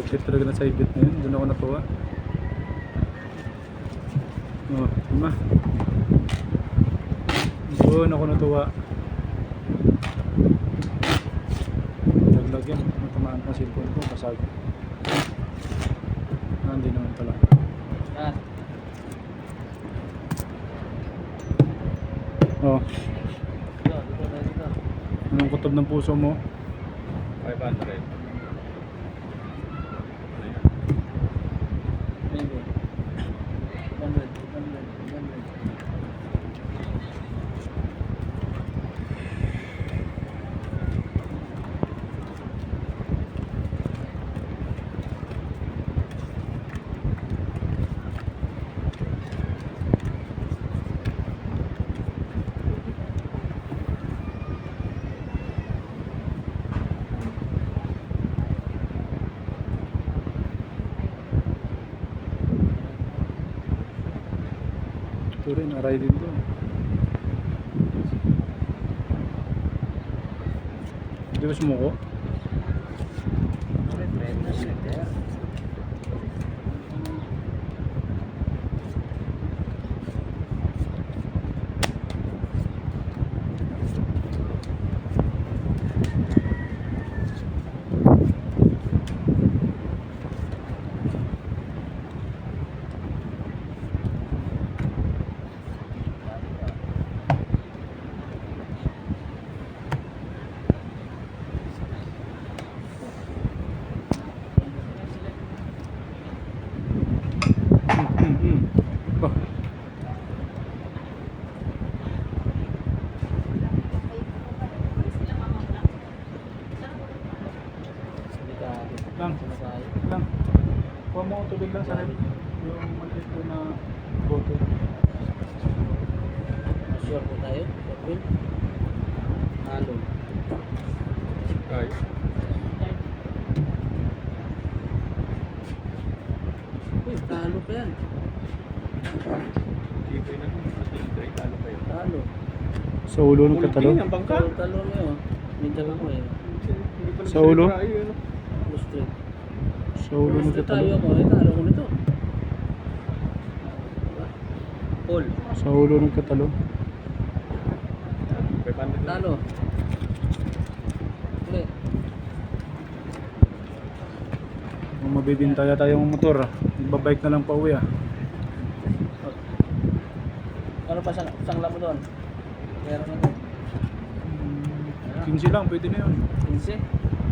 trip talaga na side bet na yun. Doon ako natuwa. Oh, lima. Doon ako natuwa. Daglag yan. Matamaan pa cellphone ko. Kasag. Hindi naman pala. Oh. Anong kutob ng puso mo? 500. Ito rin, aray din to. Hindi ba sumuko? Bah. Lang. Lang. Kuha mo tubig lang sa rin. Yung maliit ko na bote. Sure po tayo. Purple. Halo. Ay. Uy, talo pa yan. Dito na kung matitray, talo kayo. Talo. Sa ulo ng katalo. Ang bangka. Talo na yun. May dalawa ko eh. Sa ulo? Plus 3. Sa ulo ng Plus 3 tayo katalo. ako eh. Talo ko nito. Paul. Sa ulo ng katalo. 500 Talo. Uli. Kung mabibintaya tayong motor, magbabike na lang pa uwi ah. Ano pa sangla mo doon? Meron na doon. 15 lang, pwede na yun. 15.